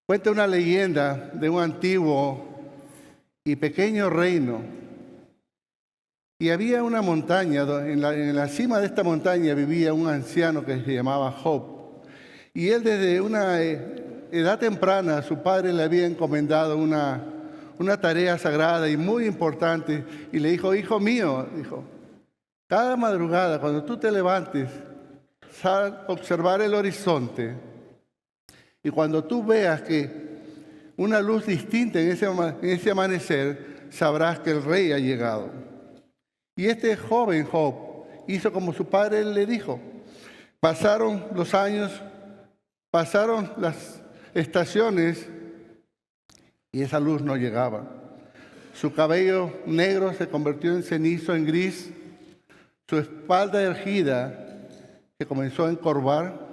Cuenta una leyenda de un antiguo y pequeño reino. Y había una montaña, en la cima de esta montaña vivía un anciano que se llamaba Job. Y él desde una edad temprana a su padre le había encomendado una tarea sagrada y muy importante. Y le dijo: hijo mío, dijo, cada madrugada cuando tú te levantes, sal a observar el horizonte. Y cuando tú veas que una luz distinta en ese amanecer, sabrás que el rey ha llegado. Y este joven Job hizo como su padre le dijo. Pasaron los años, pasaron las estaciones y esa luz no llegaba. Su cabello negro se convirtió en cenizo, en gris. Su espalda erguida se comenzó a encorvar.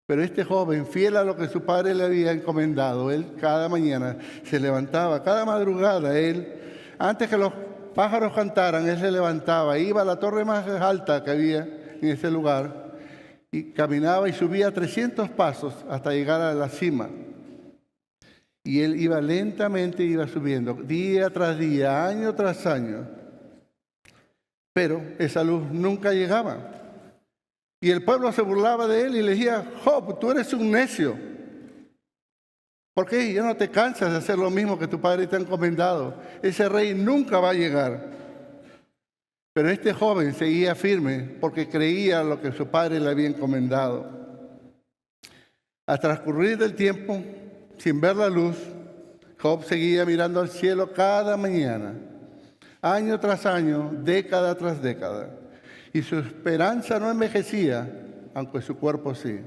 Pero este joven, fiel a lo que su padre le había encomendado, él cada mañana se levantaba, cada madrugada él, antes que los pájaros cantaran, él se levantaba, iba a la torre más alta que había en ese lugar y caminaba y subía 300 pasos hasta llegar a la cima. Y él iba lentamente, iba subiendo, día tras día, año tras año. Pero esa luz nunca llegaba. Y el pueblo se burlaba de él y le decía: Job, tú eres un necio. ¿Por qué ya no te cansas de hacer lo mismo que tu padre te ha encomendado? Ese rey nunca va a llegar. Pero este joven seguía firme porque creía lo que su padre le había encomendado. Al transcurrir del tiempo, sin ver la luz, Job seguía mirando al cielo cada mañana, año tras año, década tras década. Y su esperanza no envejecía, aunque su cuerpo sí.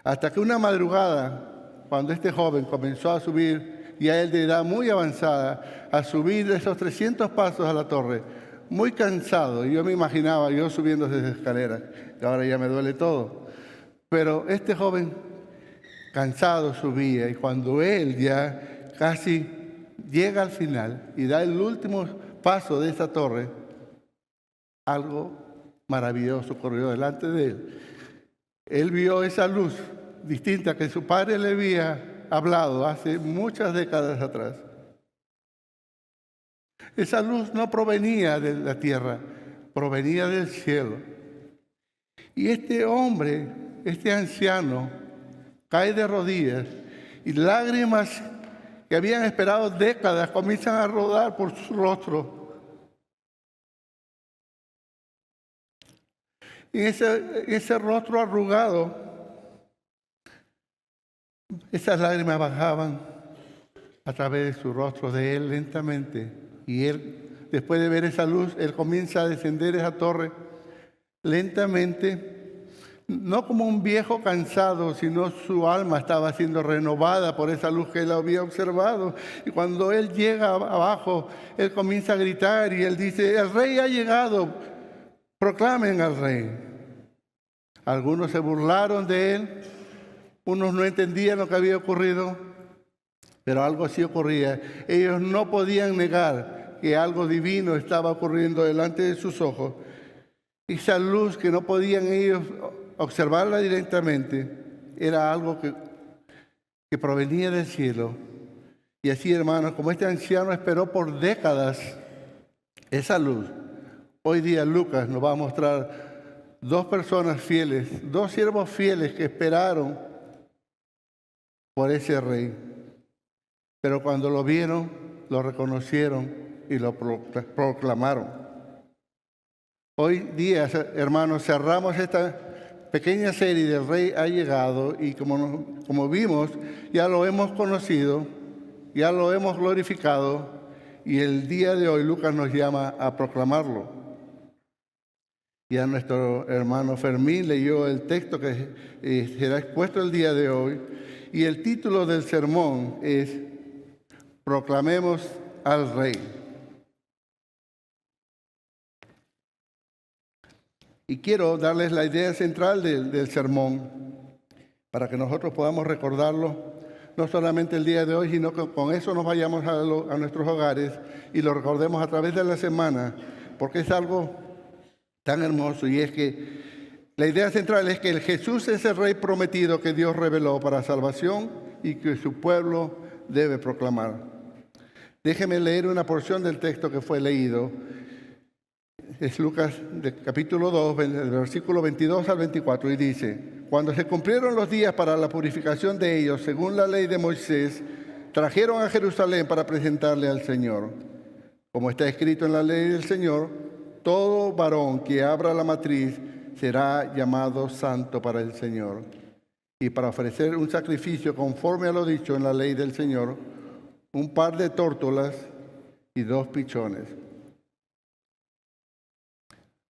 Hasta que una madrugada, cuando este joven comenzó a subir, ya él de edad muy avanzada, a subir esos 300 pasos a la torre, muy cansado, y yo me imaginaba yo subiendo esas escaleras, que ahora ya me duele todo. Pero este joven cansado subía, y cuando él ya casi llega al final y da el último paso de esa torre, algo maravilloso ocurrió delante de él. Él vio esa luz distinta que su padre le había hablado hace muchas décadas atrás. Esa luz no provenía de la tierra, provenía del cielo. Y este hombre, este anciano, cae de rodillas y lágrimas que habían esperado décadas comienzan a rodar por su rostro. Y ese rostro arrugado, esas lágrimas bajaban a través de su rostro de él lentamente. Y él, después de ver esa luz, él comienza a descender esa torre lentamente, no como un viejo cansado, sino su alma estaba siendo renovada por esa luz que él había observado. Y cuando él llega abajo, él comienza a gritar y él dice: el rey ha llegado, proclamen al rey. Algunos se burlaron de él, unos no entendían lo que había ocurrido, pero algo así ocurría. Ellos no podían negar que algo divino estaba ocurriendo delante de sus ojos. Esa luz que no podían ellos observarla directamente era algo que provenía del cielo. Y así, hermanos, como este anciano esperó por décadas esa luz, hoy día Lucas nos va a mostrar dos personas fieles, dos siervos fieles que esperaron por ese rey. Pero cuando lo vieron, lo reconocieron y lo proclamaron. Hoy día, hermanos, cerramos esta pequeña serie del Rey ha llegado y como vimos, ya lo hemos conocido, ya lo hemos glorificado y el día de hoy Lucas nos llama a proclamarlo. Ya nuestro hermano Fermín leyó el texto que será expuesto el día de hoy y el título del sermón es Proclamemos al Rey. Y quiero darles la idea central del sermón para que nosotros podamos recordarlo, no solamente el día de hoy, sino que con eso nos vayamos a nuestros hogares y lo recordemos a través de la semana, porque es algo tan hermoso. Y es que la idea central es que el Jesús es el Rey prometido que Dios reveló para salvación y que su pueblo debe proclamar. Déjeme leer una porción del texto que fue leído. Es Lucas capítulo 2, del versículo 22 al 24, y dice: Cuando se cumplieron los días para la purificación de ellos, según la ley de Moisés, trajeron a Jerusalén para presentarle al Señor. Como está escrito en la ley del Señor, todo varón que abra la matriz será llamado santo para el Señor. Y para ofrecer un sacrificio conforme a lo dicho en la ley del Señor, un par de tórtolas y 2 pichones.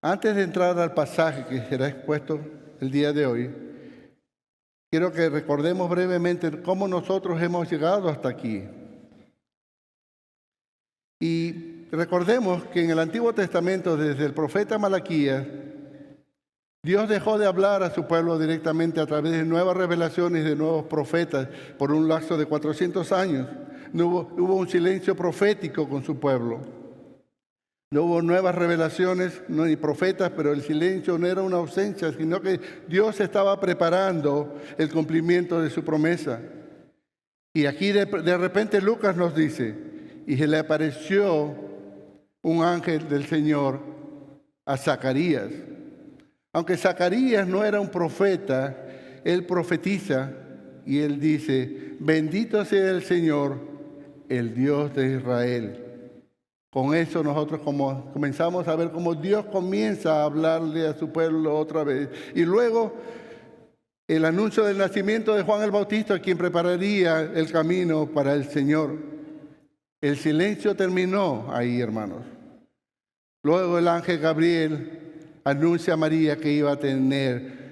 Antes de entrar al pasaje que será expuesto el día de hoy, quiero que recordemos brevemente cómo nosotros hemos llegado hasta aquí. Y recordemos que en el Antiguo Testamento, desde el profeta Malaquías, Dios dejó de hablar a su pueblo directamente a través de nuevas revelaciones de nuevos profetas por un lapso de 400 años. Hubo un silencio profético con su pueblo. No hubo nuevas revelaciones, no ni profetas, pero el silencio no era una ausencia, sino que Dios estaba preparando el cumplimiento de su promesa. Y aquí de repente Lucas nos dice: y se le apareció un ángel del Señor a Zacarías. Aunque Zacarías no era un profeta, él profetiza y él dice: bendito sea el Señor, el Dios de Israel. Con eso nosotros comenzamos a ver cómo Dios comienza a hablarle a su pueblo otra vez. Y luego el anuncio del nacimiento de Juan el Bautista, quien prepararía el camino para el Señor. El silencio terminó ahí, hermanos. Luego el ángel Gabriel anuncia a María que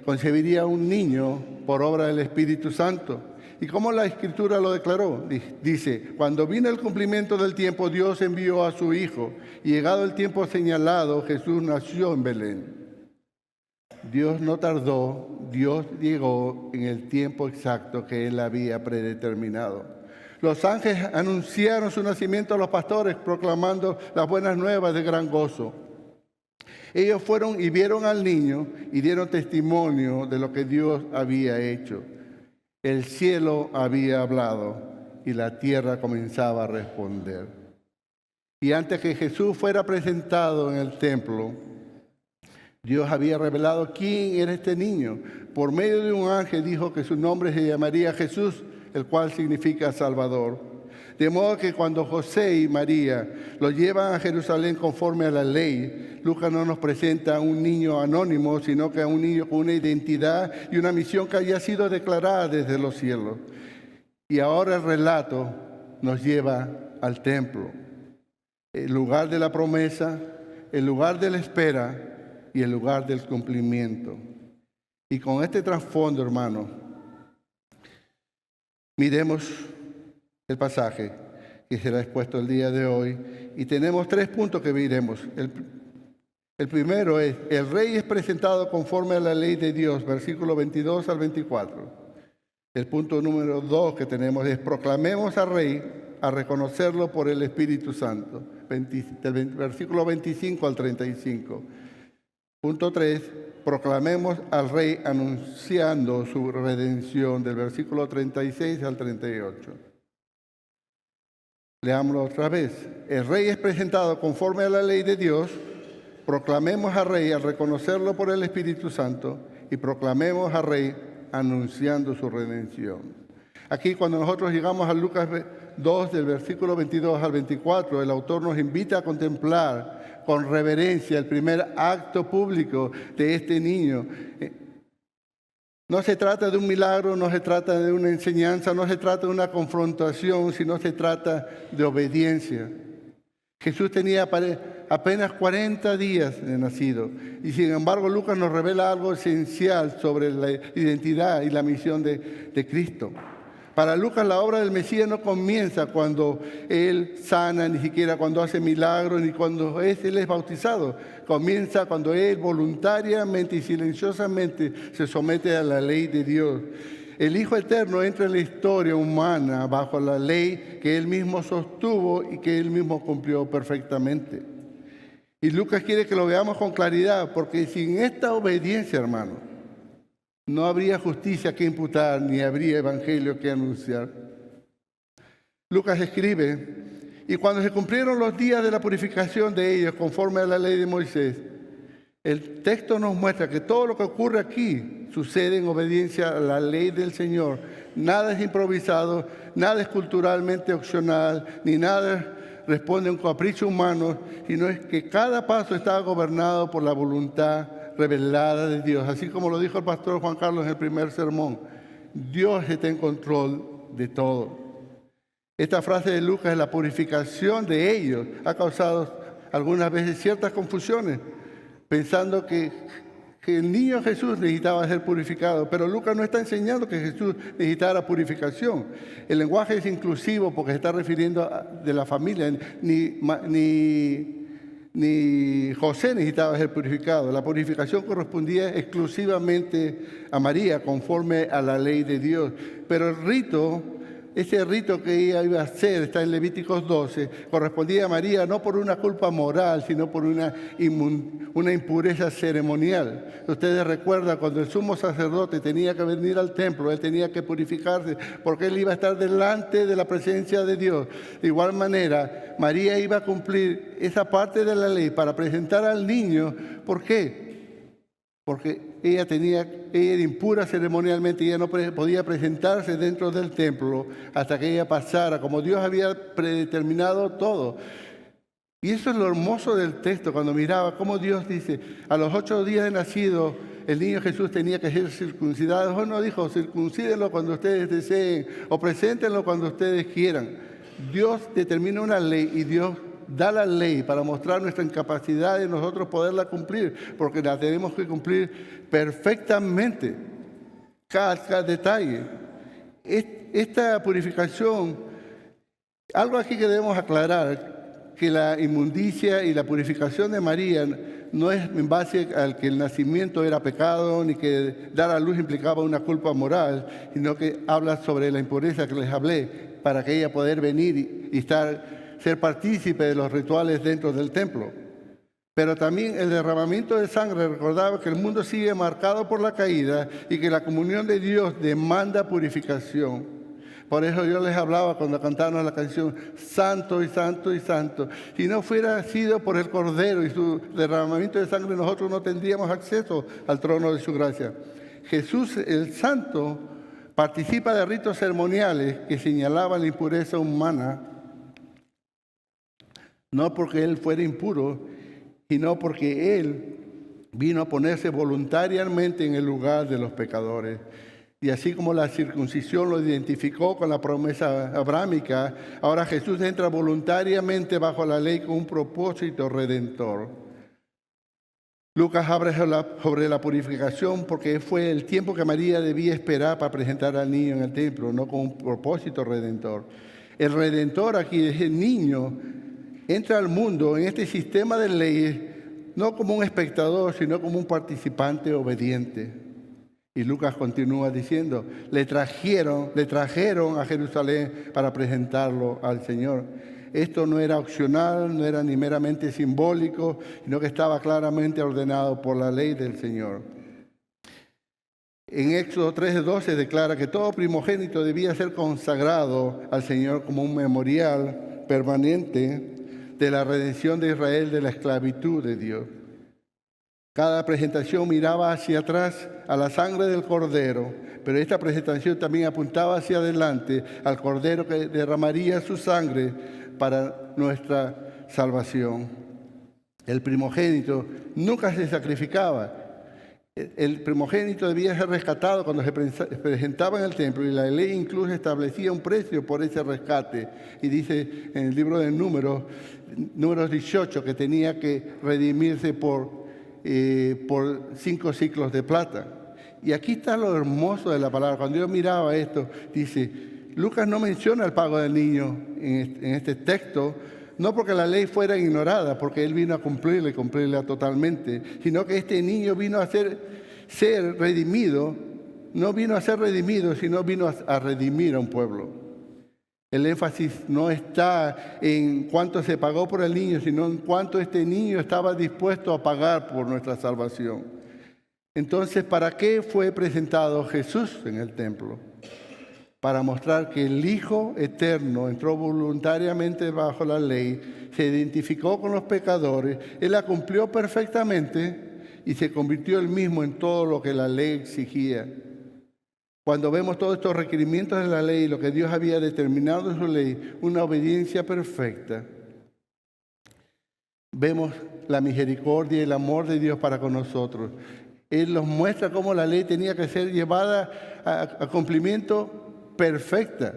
concebiría un niño por obra del Espíritu Santo. ¿Y cómo la Escritura lo declaró? Dice: cuando vino el cumplimiento del tiempo, Dios envió a su Hijo, y llegado el tiempo señalado, Jesús nació en Belén. Dios no tardó, Dios llegó en el tiempo exacto que Él había predeterminado. Los ángeles anunciaron su nacimiento a los pastores, proclamando las buenas nuevas de gran gozo. Ellos fueron y vieron al niño y dieron testimonio de lo que Dios había hecho. El cielo había hablado y la tierra comenzaba a responder. Y antes que Jesús fuera presentado en el templo, Dios había revelado quién era este niño. Por medio de un ángel dijo que su nombre se llamaría Jesús, el cual significa Salvador. De modo que cuando José y María lo llevan a Jerusalén conforme a la ley, Lucas no nos presenta a un niño anónimo, sino que a un niño con una identidad y una misión que había sido declarada desde los cielos. Y ahora el relato nos lleva al templo, el lugar de la promesa, el lugar de la espera y el lugar del cumplimiento. Y con este trasfondo, hermano, miremos el pasaje que será expuesto el día de hoy, y tenemos 3 puntos que veremos. El primero es: el rey es presentado conforme a la ley de Dios, versículo 22 al 24. El punto número 2 que tenemos es: proclamemos al rey a reconocerlo por el Espíritu Santo, del versículo 25 al 35. Punto 3, proclamemos al rey anunciando su redención, del versículo 36 al 38. Leámoslo otra vez. El rey es presentado conforme a la ley de Dios. Proclamemos al rey al reconocerlo por el Espíritu Santo, y proclamemos al rey anunciando su redención. Aquí, cuando nosotros llegamos a Lucas 2, del versículo 22 al 24, el autor nos invita a contemplar con reverencia el primer acto público de este niño. No se trata de un milagro, no se trata de una enseñanza, no se trata de una confrontación, sino se trata de obediencia. Jesús tenía apenas 40 días de nacido, y sin embargo Lucas nos revela algo esencial sobre la identidad y la misión de Cristo. Para Lucas, la obra del Mesías no comienza cuando Él sana, ni siquiera cuando hace milagros, ni cuando Él es bautizado. Comienza cuando Él voluntariamente y silenciosamente se somete a la ley de Dios. El Hijo Eterno entra en la historia humana bajo la ley que Él mismo sostuvo y que Él mismo cumplió perfectamente. Y Lucas quiere que lo veamos con claridad, porque sin esta obediencia, hermano, no habría justicia que imputar, ni habría evangelio que anunciar. Lucas escribe: y cuando se cumplieron los días de la purificación de ellos, conforme a la ley de Moisés, el texto nos muestra que todo lo que ocurre aquí sucede en obediencia a la ley del Señor. Nada es improvisado, nada es culturalmente opcional, ni nada responde a un capricho humano, sino es que cada paso está gobernado por la voluntad revelada de Dios. Así como lo dijo el pastor Juan Carlos en el primer sermón, Dios está en control de todo. Esta frase de Lucas, la purificación de ellos, ha causado algunas veces ciertas confusiones, pensando que el niño Jesús necesitaba ser purificado, pero Lucas no está enseñando que Jesús necesitara purificación. El lenguaje es inclusivo porque se está refiriendo de la familia, ni José necesitaba ser purificado. La purificación correspondía exclusivamente a María, conforme a la ley de Dios. Pero el rito, ese rito que ella iba a hacer, está en Levíticos 12, correspondía a María no por una culpa moral, sino por una impureza ceremonial. Ustedes recuerdan cuando el sumo sacerdote tenía que venir al templo, él tenía que purificarse porque él iba a estar delante de la presencia de Dios. De igual manera, María iba a cumplir esa parte de la ley para presentar al niño. ¿Por qué? Porque ella era impura ceremonialmente, ella no podía presentarse dentro del templo hasta que ella pasara, como Dios había predeterminado todo. Y eso es lo hermoso del texto, cuando miraba cómo Dios dice: a los 8 días de nacido, el niño Jesús tenía que ser circuncidado. O no dijo: circuncídenlo cuando ustedes deseen, o preséntenlo cuando ustedes quieran. Dios determina una ley y Dios da la ley para mostrar nuestra incapacidad de nosotros poderla cumplir, porque la tenemos que cumplir perfectamente, cada detalle. Esta purificación, algo aquí que debemos aclarar, que la inmundicia y la purificación de María no es en base al que el nacimiento era pecado, ni que dar a luz implicaba una culpa moral, sino que habla sobre la impureza que les hablé, para que ella pueda venir y ser partícipe de los rituales dentro del templo. Pero también el derramamiento de sangre recordaba que el mundo sigue marcado por la caída y que la comunión de Dios demanda purificación. Por eso yo les hablaba cuando cantaron la canción Santo y Santo y Santo. Si no fuera sido por el Cordero y su derramamiento de sangre, nosotros no tendríamos acceso al trono de su gracia. Jesús, el Santo, participa de ritos ceremoniales que señalaban la impureza humana, no porque Él fuera impuro, sino porque Él vino a ponerse voluntariamente en el lugar de los pecadores. Y así como la circuncisión lo identificó con la promesa abrámica, ahora Jesús entra voluntariamente bajo la ley con un propósito redentor. Lucas habla sobre la purificación porque fue el tiempo que María debía esperar para presentar al niño en el templo, no con un propósito redentor. El redentor aquí es el niño. Entra al mundo en este sistema de leyes no como un espectador, sino como un participante obediente. Y Lucas continúa diciendo: le trajeron a Jerusalén para presentarlo al Señor. Esto no era opcional, no era ni meramente simbólico, sino que estaba claramente ordenado por la ley del Señor. En Éxodo 13:12 declara que todo primogénito debía ser consagrado al Señor como un memorial permanente de la redención de Israel de la esclavitud de Dios. Cada presentación miraba hacia atrás a la sangre del Cordero, pero esta presentación también apuntaba hacia adelante al Cordero que derramaría su sangre para nuestra salvación. El primogénito nunca se sacrificaba. El primogénito debía ser rescatado cuando se presentaba en el templo, y la ley incluso establecía un precio por ese rescate. Y dice en el libro de Números 18, que tenía que redimirse por 5 ciclos de plata. Y aquí está lo hermoso de la palabra. Cuando yo miraba esto, dice, Lucas no menciona el pago del niño en este texto, no porque la ley fuera ignorada, porque él vino a cumplirla totalmente, sino que este niño vino a ser redimido, no vino a ser redimido, sino vino a redimir a un pueblo. El énfasis no está en cuánto se pagó por el niño, sino en cuánto este niño estaba dispuesto a pagar por nuestra salvación. Entonces, ¿para qué fue presentado Jesús en el templo? Para mostrar que el Hijo Eterno entró voluntariamente bajo la ley, se identificó con los pecadores, Él la cumplió perfectamente y se convirtió Él mismo en todo lo que la ley exigía. Cuando vemos todos estos requerimientos de la ley, lo que Dios había determinado en su ley, una obediencia perfecta, vemos la misericordia y el amor de Dios para con nosotros. Él nos muestra cómo la ley tenía que ser llevada a cumplimiento perfecta.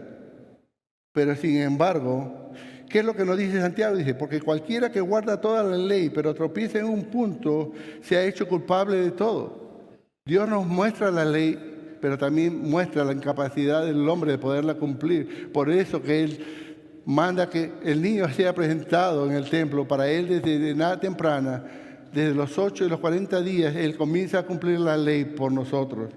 Pero sin embargo, ¿qué es lo que nos dice Santiago? Dice, porque cualquiera que guarda toda la ley, pero tropieza en un punto, se ha hecho culpable de todo. Dios nos muestra la ley, pero también muestra la incapacidad del hombre de poderla cumplir. Por eso que Él manda que el niño sea presentado en el templo. Para Él desde nada temprana, desde los 8 y los 40 días, Él comienza a cumplir la ley por nosotros.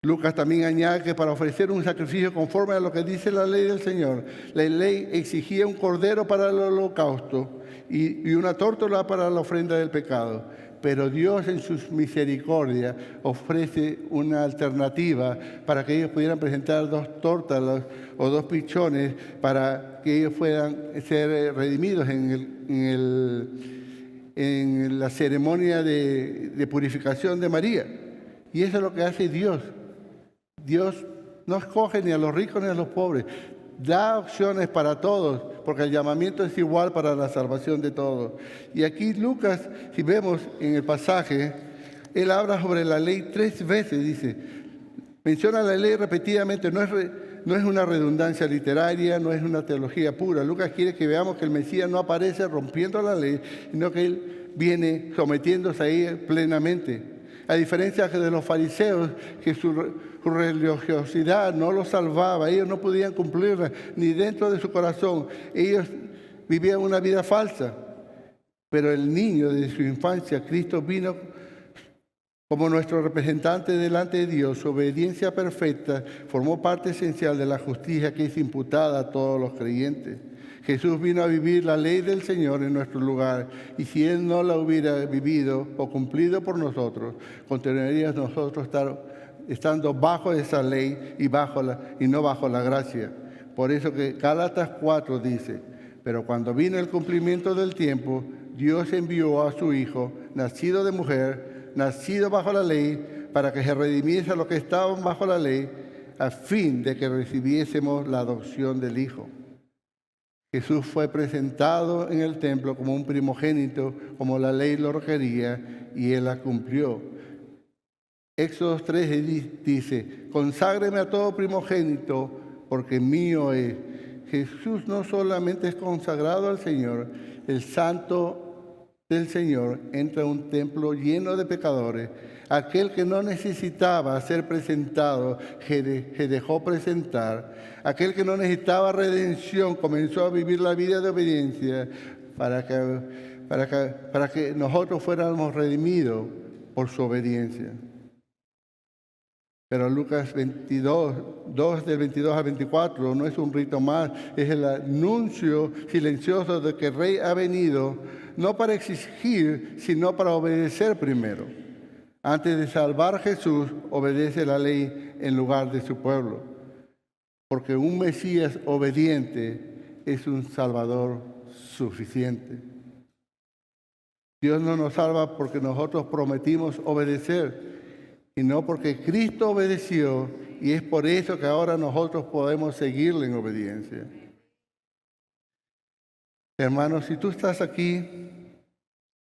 Lucas también añade que para ofrecer un sacrificio conforme a lo que dice la ley del Señor, la ley exigía un cordero para el holocausto y una tórtola para la ofrenda del pecado. Pero Dios en su misericordia ofrece una alternativa para que ellos pudieran presentar 2 tórtolas o 2 pichones para que ellos puedan ser redimidos en la ceremonia de purificación de María. Y eso es lo que hace Dios. Dios no escoge ni a los ricos ni a los pobres. Da opciones para todos, porque el llamamiento es igual para la salvación de todos. Y aquí Lucas, si vemos en el pasaje, él habla sobre la ley 3 veces, dice. Menciona la ley repetidamente, no es una redundancia literaria, no es una teología pura. Lucas quiere que veamos que el Mesías no aparece rompiendo la ley, sino que Él viene sometiéndose a ella plenamente. A diferencia de los fariseos, que su religiosidad no los salvaba, ellos no podían cumplirla ni dentro de su corazón. Ellos vivían una vida falsa. Pero el niño desde su infancia, Cristo vino como nuestro representante delante de Dios. Su obediencia perfecta formó parte esencial de la justicia que es imputada a todos los creyentes. Jesús vino a vivir la ley del Señor en nuestro lugar, y si Él no la hubiera vivido o cumplido por nosotros, continuaríamos nosotros estando bajo esa ley y no bajo la gracia. Por eso que Gálatas 4 dice, pero cuando vino el cumplimiento del tiempo, Dios envió a su Hijo, nacido de mujer, nacido bajo la ley, para que se redimiese a los que estaban bajo la ley, a fin de que recibiésemos la adopción del Hijo. Jesús fue presentado en el templo como un primogénito, como la ley lo requería, y Él la cumplió. Éxodo 3 dice, conságreme a todo primogénito, porque mío es. Jesús no solamente es consagrado al Señor, el santo del Señor entra a un templo lleno de pecadores. Aquel que no necesitaba ser presentado, se dejó presentar. Aquel que no necesitaba redención, comenzó a vivir la vida de obediencia para que nosotros fuéramos redimidos por su obediencia. Pero Lucas 22, 2 del 22 al 24, no es un rito más, es el anuncio silencioso de que el Rey ha venido, no para exigir, sino para obedecer primero. Antes de salvar a Jesús, obedece la ley en lugar de su pueblo. Porque un Mesías obediente es un Salvador suficiente. Dios no nos salva porque nosotros prometimos obedecer, sino porque Cristo obedeció, y es por eso que ahora nosotros podemos seguirle en obediencia. Hermanos, si tú estás aquí,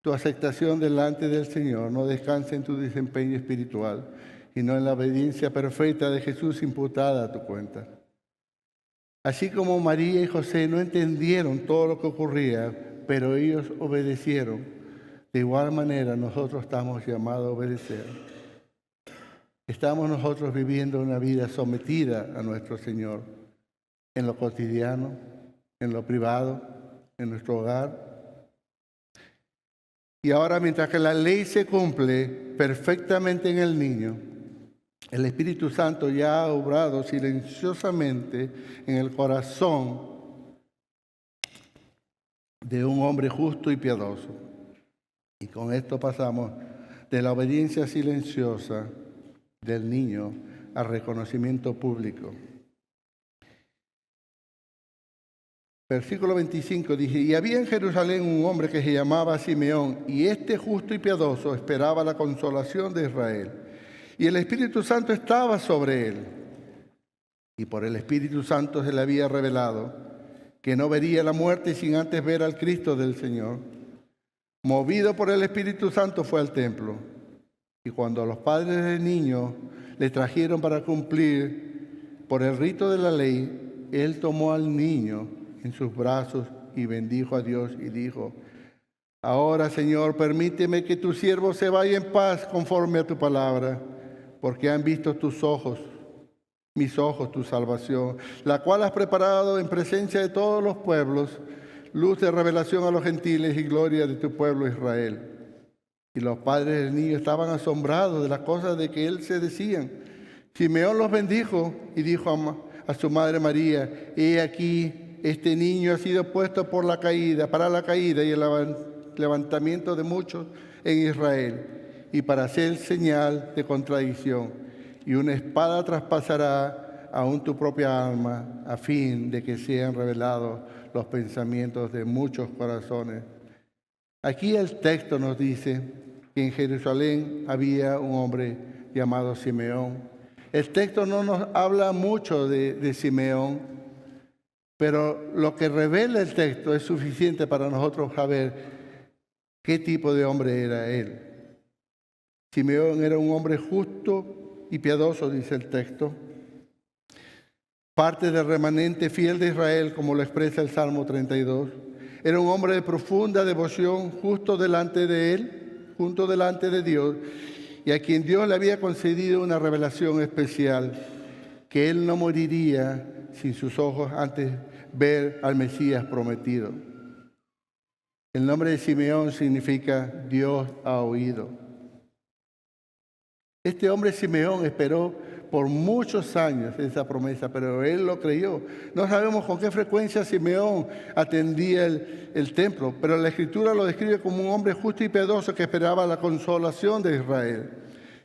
tu aceptación delante del Señor no descansa en tu desempeño espiritual, sino en la obediencia perfecta de Jesús imputada a tu cuenta. Así como María y José no entendieron todo lo que ocurría, pero ellos obedecieron, de igual manera nosotros estamos llamados a obedecer. Estamos nosotros viviendo una vida sometida a nuestro Señor, en lo cotidiano, en lo privado, en nuestro hogar. Y ahora, mientras que la ley se cumple perfectamente en el niño, el Espíritu Santo ya ha obrado silenciosamente en el corazón de un hombre justo y piadoso. Y con esto pasamos de la obediencia silenciosa del niño al reconocimiento público. Versículo 25 dice: y había en Jerusalén un hombre que se llamaba Simeón, y este justo y piadoso esperaba la consolación de Israel. Y el Espíritu Santo estaba sobre él. Y por el Espíritu Santo se le había revelado que no vería la muerte sin antes ver al Cristo del Señor. Movido por el Espíritu Santo fue al templo. Y cuando los padres del niño le trajeron para cumplir por el rito de la ley, él tomó al niño en sus brazos y bendijo a Dios y dijo: ahora, Señor, permíteme que tu siervo se vaya en paz conforme a tu palabra, porque han visto mis ojos, tu salvación, la cual has preparado en presencia de todos los pueblos, luz de revelación a los gentiles y gloria de tu pueblo Israel. Y los padres del niño estaban asombrados de las cosas de que él se decían. Simeón los bendijo y dijo a su madre María: he aquí, este niño ha sido puesto para la caída y el levantamiento de muchos en Israel, y para ser señal de contradicción. Y una espada traspasará aún tu propia alma, a fin de que sean revelados los pensamientos de muchos corazones. Aquí el texto nos dice que en Jerusalén había un hombre llamado Simeón. El texto no nos habla mucho de Simeón, pero lo que revela el texto es suficiente para nosotros saber qué tipo de hombre era él. Simeón era un hombre justo y piadoso, dice el texto, parte del remanente fiel de Israel, como lo expresa el Salmo 32. Era un hombre de profunda devoción, justo delante de Dios, y a quien Dios le había concedido una revelación especial, que él no moriría sin sus ojos antes ver al Mesías prometido. El nombre de Simeón significa Dios ha oído. Este hombre Simeón esperó por muchos años esa promesa, pero él lo creyó. No sabemos con qué frecuencia Simeón atendía el templo, pero la Escritura lo describe como un hombre justo y piadoso que esperaba la consolación de Israel.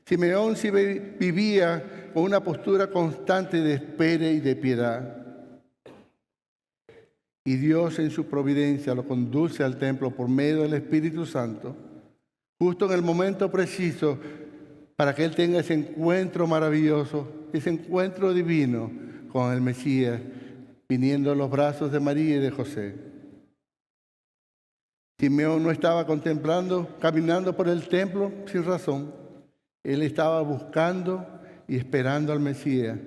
Simeón sí vivía con una postura constante de espera y de piedad. Y Dios en su providencia lo conduce al templo por medio del Espíritu Santo, justo en el momento preciso para que él tenga ese encuentro maravilloso, ese encuentro divino con el Mesías, viniendo a los brazos de María y de José. Simeón no estaba caminando por el templo sin razón. Él estaba buscando y esperando al Mesías,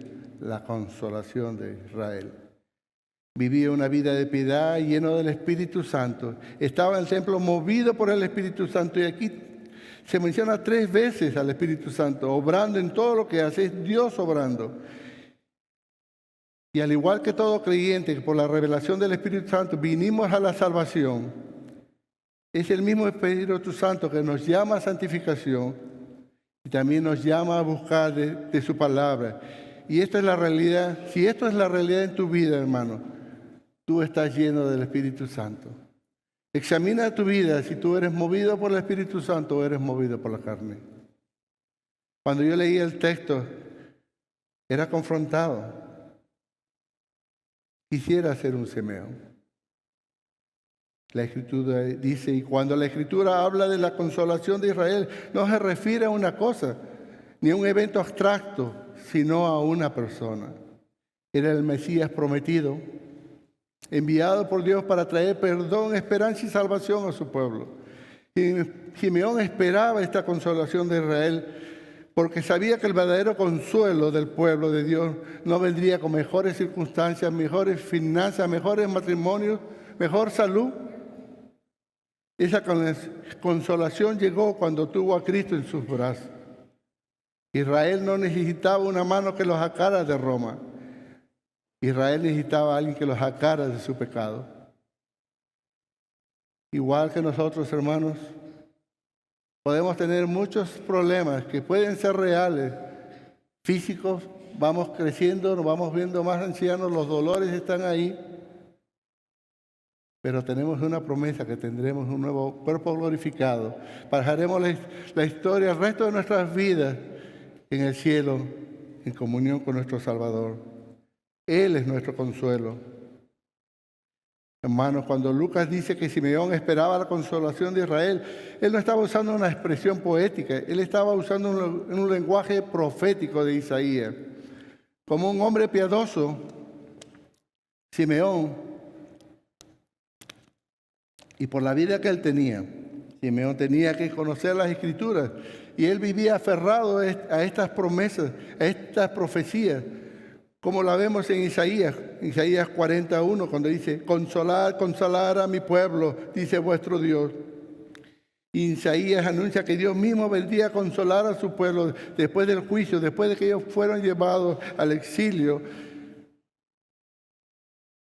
la consolación de Israel. Vivía una vida de piedad lleno del Espíritu Santo. Estaba en el templo movido por el Espíritu Santo, y aquí se menciona 3 veces al Espíritu Santo, obrando en todo lo que hace, es Dios obrando. Y al igual que todo creyente, que por la revelación del Espíritu Santo vinimos a la salvación, es el mismo Espíritu Santo que nos llama a santificación y también nos llama a buscar de su palabra. Y esta es la realidad. Si esto es la realidad en tu vida, hermano, tú estás lleno del Espíritu Santo. Examina tu vida si tú eres movido por el Espíritu Santo o eres movido por la carne. Cuando yo leía el texto, era confrontado. Quisiera ser un Simeón. La Escritura dice, y cuando la Escritura habla de la consolación de Israel, no se refiere a una cosa, ni a un evento abstracto, sino a una persona. Era el Mesías prometido, enviado por Dios para traer perdón, esperanza y salvación a su pueblo. Y Simeón esperaba esta consolación de Israel porque sabía que el verdadero consuelo del pueblo de Dios no vendría con mejores circunstancias, mejores finanzas, mejores matrimonios, mejor salud. Esa consolación llegó cuando tuvo a Cristo en sus brazos. Israel no necesitaba una mano que lo sacara de Roma. Israel necesitaba a alguien que lo sacara de su pecado. Igual que nosotros, hermanos, podemos tener muchos problemas que pueden ser reales, físicos, vamos creciendo, nos vamos viendo más ancianos, los dolores están ahí. pero tenemos una promesa que tendremos un nuevo cuerpo glorificado. Pasaremos la historia, el resto de nuestras vidas en el cielo, en comunión con nuestro Salvador. Él es nuestro consuelo. Hermanos, cuando Lucas dice que Simeón esperaba la consolación de Israel, él no estaba usando una expresión poética, él estaba usando un lenguaje profético de Isaías. Como un hombre piadoso, Simeón, y por la vida que él tenía, Simeón tenía que conocer las Escrituras, y él vivía aferrado a estas promesas, a estas profecías, como la vemos en Isaías 41, cuando dice: consolad, consolar a mi pueblo, dice vuestro Dios. Y Isaías anuncia que Dios mismo vendría a consolar a su pueblo después del juicio, después de que ellos fueron llevados al exilio,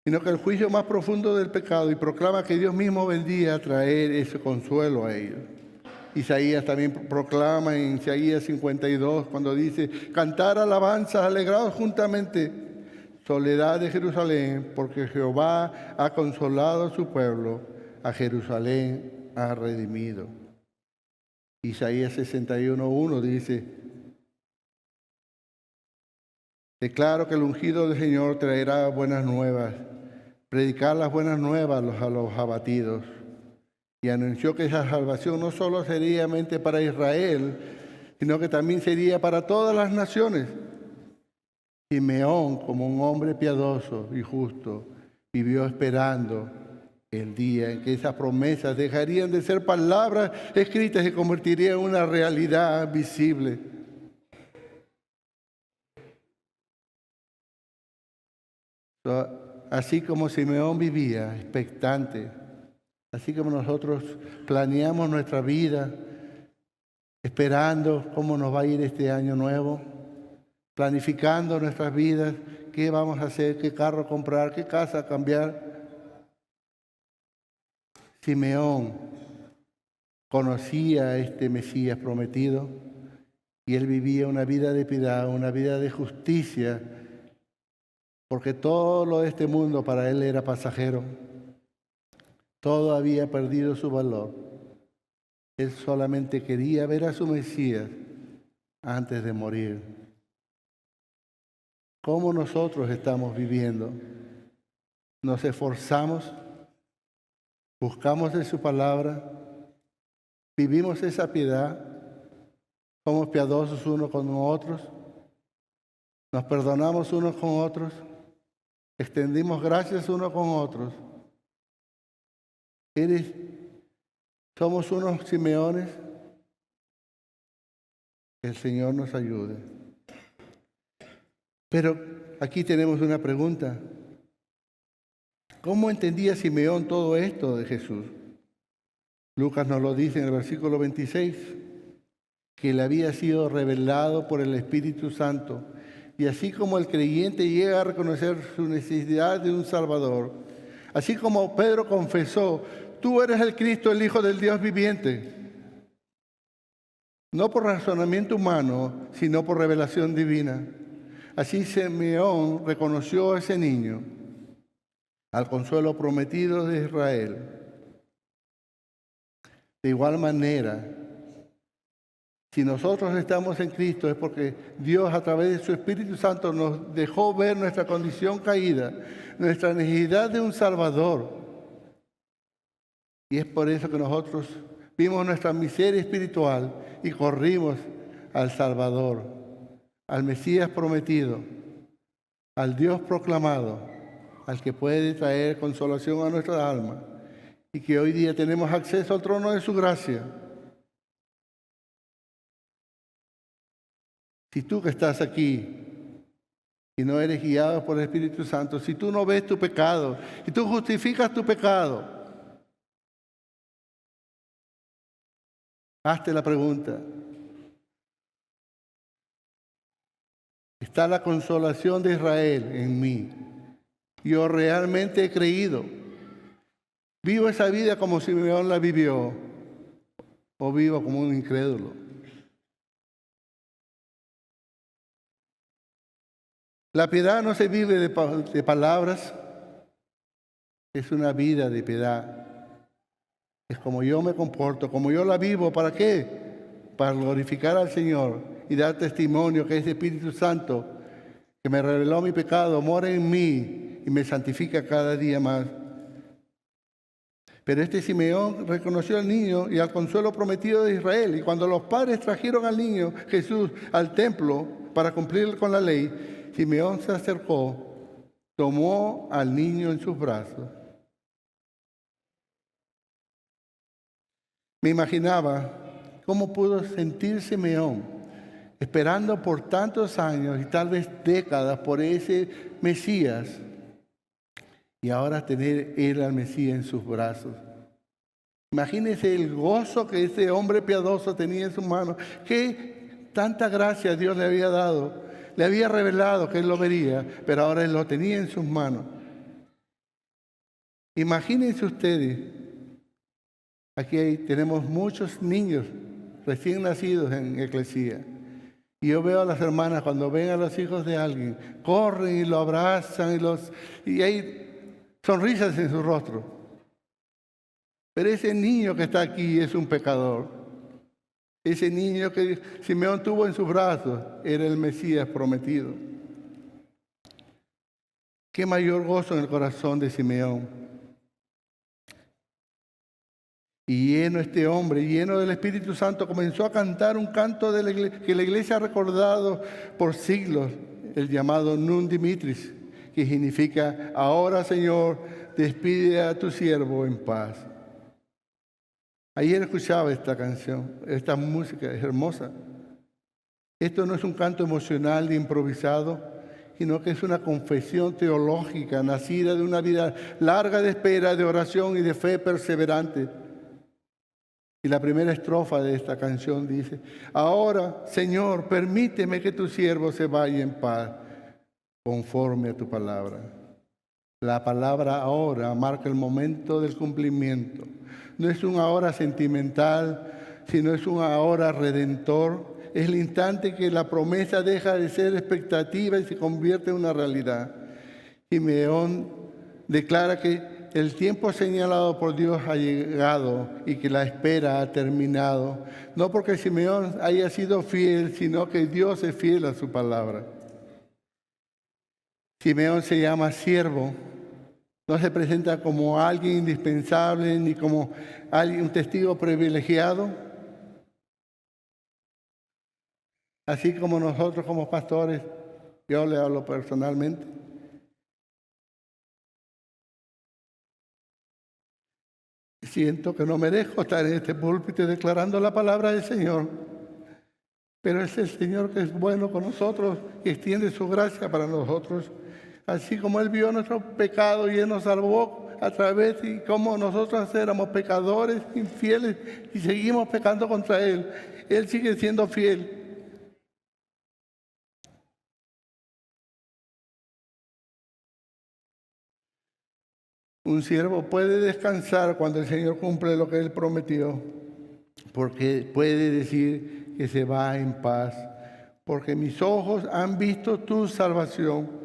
sino que el juicio más profundo del pecado, y proclama que Dios mismo vendría a traer ese consuelo a ellos. Isaías también proclama en Isaías 52, cuando dice: cantar alabanzas, alegrados juntamente, soledad de Jerusalén, porque Jehová ha consolado a su pueblo, a Jerusalén ha redimido. Isaías 61:1 dice: declaro que el ungido del Señor traerá buenas nuevas, predicar las buenas nuevas a los abatidos. Y anunció que esa salvación no solo sería para Israel, sino que también sería para todas las naciones. Simeón, como un hombre piadoso y justo, vivió esperando el día en que esas promesas dejarían de ser palabras escritas y se convertirían en una realidad visible. Así como Simeón vivía expectante, así como nosotros planeamos nuestra vida, esperando cómo nos va a ir este año nuevo, planificando nuestras vidas, qué vamos a hacer, qué carro comprar, qué casa cambiar. Simeón conocía a este Mesías prometido y él vivía una vida de piedad, una vida de justicia, porque todo lo de este mundo para él era pasajero. Todo había perdido su valor. Él solamente quería ver a su Mesías antes de morir. ¿Cómo nosotros estamos viviendo? ¿Nos esforzamos? ¿Buscamos de su palabra? ¿Vivimos esa piedad? ¿Somos piadosos unos con otros? ¿Nos perdonamos unos con otros? ¿Extendimos gracias unos con otros? ¿Somos unos Simeones? Que el Señor nos ayude. Pero aquí tenemos una pregunta. ¿Cómo entendía Simeón todo esto de Jesús? Lucas nos lo dice en el versículo 26, que le había sido revelado por el Espíritu Santo. Y así como el creyente llega a reconocer su necesidad de un Salvador, así como Pedro confesó: tú eres el Cristo, el Hijo del Dios viviente. No por razonamiento humano, sino por revelación divina. Así Simeón reconoció a ese niño, al consuelo prometido de Israel. De igual manera, si nosotros estamos en Cristo es porque Dios a través de su Espíritu Santo nos dejó ver nuestra condición caída, nuestra necesidad de un Salvador. Y es por eso que nosotros vimos nuestra miseria espiritual y corrimos al Salvador, al Mesías prometido, al Dios proclamado, al que puede traer consolación a nuestra alma y que hoy día tenemos acceso al trono de su gracia. Si tú que estás aquí y no eres guiado por el Espíritu Santo, si tú no ves tu pecado y tú justificas tu pecado, hazte la pregunta: ¿está la consolación de Israel en mí? ¿Yo realmente he creído? ¿Vivo esa vida como Simeón la vivió? ¿O vivo como un incrédulo? La piedad no se vive de palabras. es una vida de piedad. Es como yo me comporto, como yo la vivo. ¿Para qué? Para glorificar al Señor y dar testimonio que ese Espíritu Santo que me reveló mi pecado mora en mí y me santifica cada día más. Pero este Simeón reconoció al niño y al consuelo prometido de Israel. Y cuando los padres trajeron al niño Jesús al templo para cumplir con la ley, Simeón se acercó, tomó al niño en sus brazos. Me imaginaba cómo pudo sentir Simeón esperando por tantos años y tal vez décadas por ese Mesías, y ahora tener él al Mesías en sus brazos. Imagínense el gozo que ese hombre piadoso tenía en sus manos. Qué tanta gracia Dios le había dado, le había revelado que él lo vería, pero ahora él lo tenía en sus manos. Imagínense ustedes, aquí tenemos muchos niños recién nacidos en Eclesía. Y yo veo a las hermanas cuando ven a los hijos de alguien, corren y lo abrazan y hay sonrisas en su rostro. Pero ese niño que está aquí es un pecador. Ese niño que Simeón tuvo en sus brazos era el Mesías prometido. Qué mayor gozo en el corazón de Simeón. Y lleno este hombre, lleno del Espíritu Santo, comenzó a cantar un canto que la iglesia ha recordado por siglos, el llamado Nunc Dimittis, que significa: ahora, Señor, despide a tu siervo en paz. Ayer escuchaba esta canción, esta música es hermosa. Esto no es un canto emocional ni improvisado, sino que es una confesión teológica nacida de una vida larga de espera, de oración y de fe perseverante. Y la primera estrofa de esta canción dice: ahora, Señor, permíteme que tu siervo se vaya en paz, conforme a tu palabra. La palabra ahora marca el momento del cumplimiento. No es un ahora sentimental, sino es un ahora redentor. Es el instante que la promesa deja de ser expectativa y se convierte en una realidad. Simeón declara que el tiempo señalado por Dios ha llegado y que la espera ha terminado. No porque Simeón haya sido fiel, sino que Dios es fiel a su palabra. Simeón se llama siervo. No se presenta como alguien indispensable ni como un testigo privilegiado. Así como nosotros como pastores, yo le hablo personalmente. Siento que no merezco estar en este púlpito declarando la palabra del Señor, pero es el Señor que es bueno con nosotros y extiende su gracia para nosotros. Así como Él vio nuestro pecado y Él nos salvó a través y como nosotros éramos pecadores, infieles y seguimos pecando contra Él, Él sigue siendo fiel. Un siervo puede descansar cuando el Señor cumple lo que Él prometió, porque puede decir que se va en paz, porque mis ojos han visto tu salvación.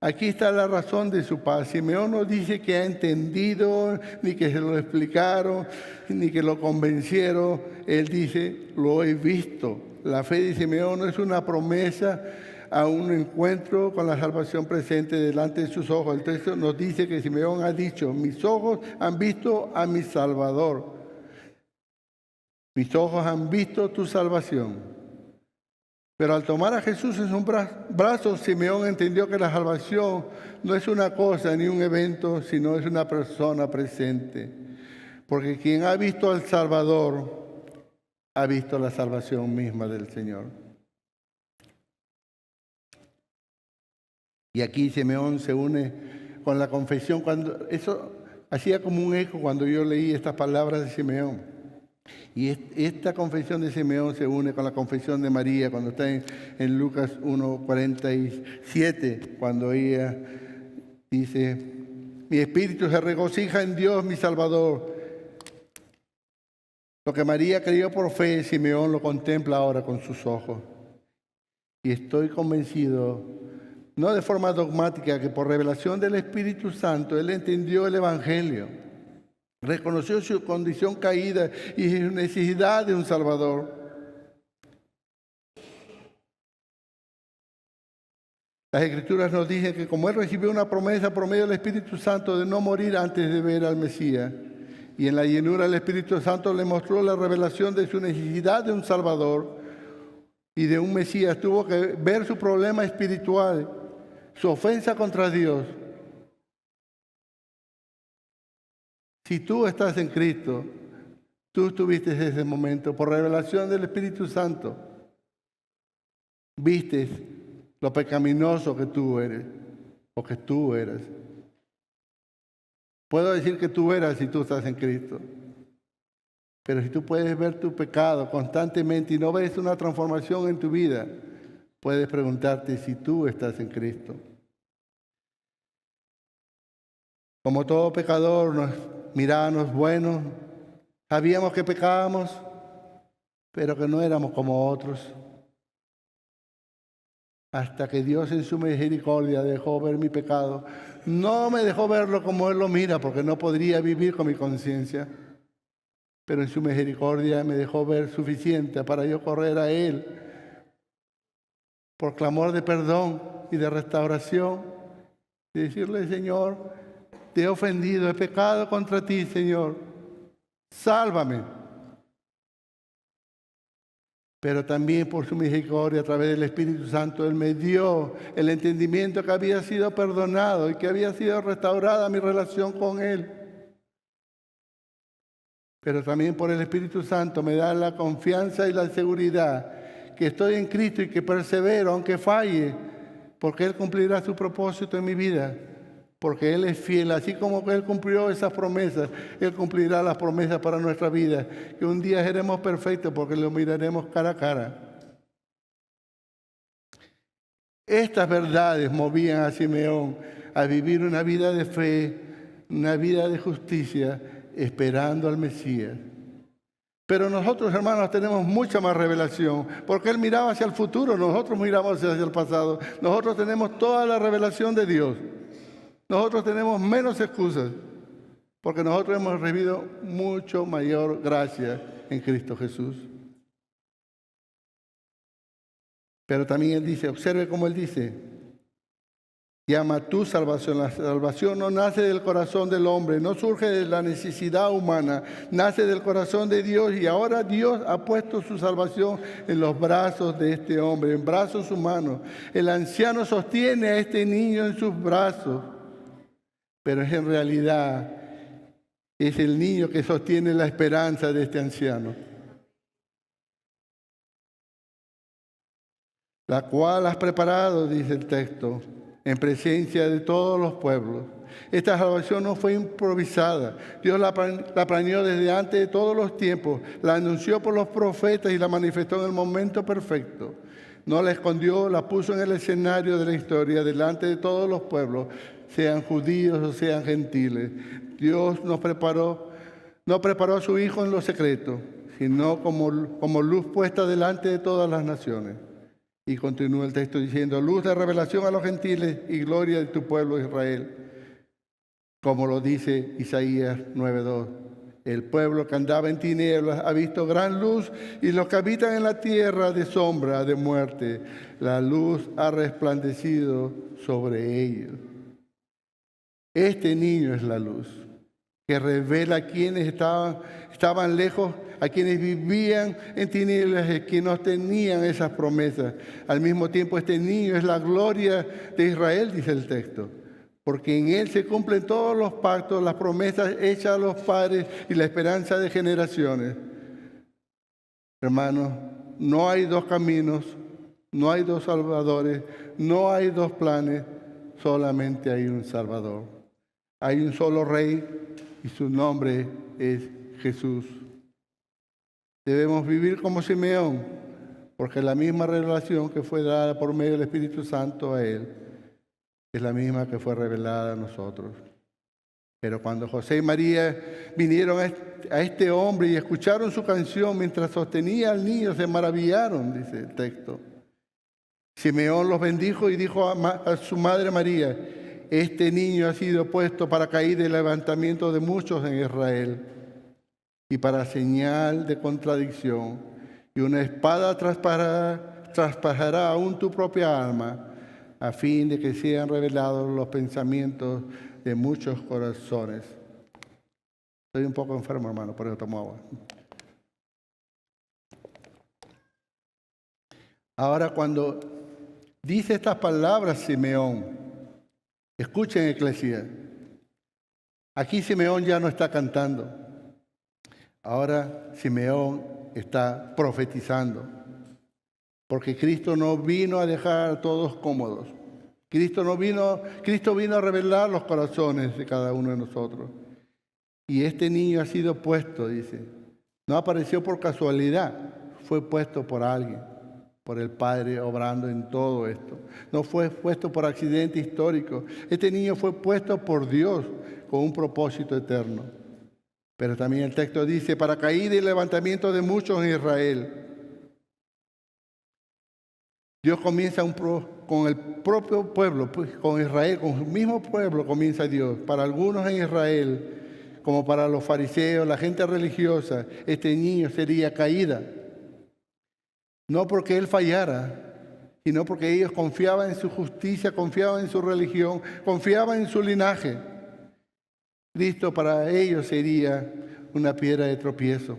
Aquí está la razón de su paz. Simeón no dice que ha entendido, ni que se lo explicaron, ni que lo convencieron. Él dice: lo he visto. La fe de Simeón no es una promesa a un encuentro con la salvación presente delante de sus ojos. El texto nos dice que Simeón ha dicho: mis ojos han visto a mi Salvador. Mis ojos han visto tu salvación. Pero al tomar a Jesús en sus brazos, Simeón entendió que la salvación no es una cosa ni un evento, sino es una persona presente. Porque quien ha visto al Salvador, ha visto la salvación misma del Señor. Y aquí Simeón se une con la confesión. Eso hacía como un eco cuando yo leí estas palabras de Simeón. Y esta confesión de Simeón se une con la confesión de María cuando está en Lucas 1:47, cuando ella dice: mi espíritu se regocija en Dios mi Salvador. Lo que María creyó por fe, Simeón lo contempla ahora con sus ojos. Y estoy convencido no de forma dogmática, que por revelación del Espíritu Santo él entendió el Evangelio, reconoció su condición caída y su necesidad de un Salvador. Las Escrituras nos dicen que como él recibió una promesa por medio del Espíritu Santo de no morir antes de ver al Mesías, y en la llenura del Espíritu Santo le mostró la revelación de su necesidad de un Salvador y de un Mesías, tuvo que ver su problema espiritual, su ofensa contra Dios. Si tú estás en Cristo, tú tuviste ese momento por revelación del Espíritu Santo. Viste lo pecaminoso que tú eres o que tú eras. Puedo decir que tú eras si tú estás en Cristo. Pero si tú puedes ver tu pecado constantemente y no ves una transformación en tu vida, puedes preguntarte si tú estás en Cristo. Como todo pecador, nos mirábamos buenos, sabíamos que pecábamos, pero que no éramos como otros. Hasta que Dios en su misericordia dejó ver mi pecado. No me dejó verlo como Él lo mira, porque no podría vivir con mi conciencia. Pero en su misericordia me dejó ver suficiente para yo correr a Él por clamor de perdón y de restauración. Y decirle, Señor, te he ofendido, he pecado contra ti, Señor. Sálvame. Pero también por su misericordia, a través del Espíritu Santo, Él me dio el entendimiento que había sido perdonado y que había sido restaurada mi relación con Él. Pero también por el Espíritu Santo me da la confianza y la seguridad que estoy en Cristo y que persevero, aunque falle, porque Él cumplirá su propósito en mi vida. Porque Él es fiel, así como Él cumplió esas promesas, Él cumplirá las promesas para nuestra vida, que un día seremos perfectos porque lo miraremos cara a cara. Estas verdades movían a Simeón a vivir una vida de fe, una vida de justicia, esperando al Mesías. Pero nosotros, hermanos, tenemos mucha más revelación, porque Él miraba hacia el futuro, nosotros miramos hacia el pasado. Nosotros tenemos toda la revelación de Dios. Nosotros tenemos menos excusas, porque nosotros hemos recibido mucho mayor gracia en Cristo Jesús. Pero también Él dice, observe cómo Él dice, llama tu salvación. La salvación no nace del corazón del hombre, no surge de la necesidad humana, nace del corazón de Dios, y ahora Dios ha puesto su salvación en los brazos de este hombre, en brazos humanos. El anciano sostiene a este niño en sus brazos, pero en realidad es el niño que sostiene la esperanza de este anciano, la cual has preparado, dice el texto, en presencia de todos los pueblos. Esta salvación no fue improvisada. Dios la planeó desde antes de todos los tiempos, la anunció por los profetas y la manifestó en el momento perfecto. No la escondió, la puso en el escenario de la historia delante de todos los pueblos, sean judíos o sean gentiles. Dios no preparó a su Hijo en lo secreto, sino como luz puesta delante de todas las naciones. Y continúa el texto diciendo, luz de revelación a los gentiles y gloria de tu pueblo Israel. Como lo dice Isaías 9:2. El pueblo que andaba en tinieblas ha visto gran luz, y los que habitan en la tierra de sombra de muerte, la luz ha resplandecido sobre ellos. Este niño es la luz que revela a quienes estaban lejos, a quienes vivían en tinieblas, a quienes no tenían esas promesas. Al mismo tiempo, este niño es la gloria de Israel, dice el texto, porque en él se cumplen todos los pactos, las promesas hechas a los padres y la esperanza de generaciones. Hermanos, no hay dos caminos, no hay dos salvadores, no hay dos planes, solamente hay un Salvador. Hay un solo Rey y su nombre es Jesús. Debemos vivir como Simeón, porque la misma revelación que fue dada por medio del Espíritu Santo a él es la misma que fue revelada a nosotros. Pero cuando José y María vinieron a este hombre y escucharon su canción mientras sostenía al niño, se maravillaron, dice el texto. Simeón los bendijo y dijo a su madre María: este niño ha sido puesto para caída y levantamiento de muchos en Israel, y para señal de contradicción, y una espada traspasará aún tu propia alma, a fin de que sean revelados los pensamientos de muchos corazones. Estoy un poco enfermo, hermano, por eso tomo agua. Ahora, cuando dice estas palabras Simeón, escuchen, Eclesia, aquí Simeón ya no está cantando. Ahora Simeón está profetizando, porque Cristo no vino a dejar a todos cómodos. Cristo vino a revelar los corazones de cada uno de nosotros. Y este niño ha sido puesto, dice, no apareció por casualidad, fue puesto por alguien, por el Padre obrando en todo esto. No fue puesto por accidente histórico. Este niño fue puesto por Dios con un propósito eterno. Pero también el texto dice, para caída y levantamiento de muchos en Israel. Dios comienza con el propio pueblo, pues, con Israel, con el mismo pueblo comienza Dios. Para algunos en Israel, como para los fariseos, la gente religiosa, este niño sería caída. No porque él fallara, sino porque ellos confiaban en su justicia, confiaban en su religión, confiaban en su linaje. Cristo para ellos sería una piedra de tropiezo,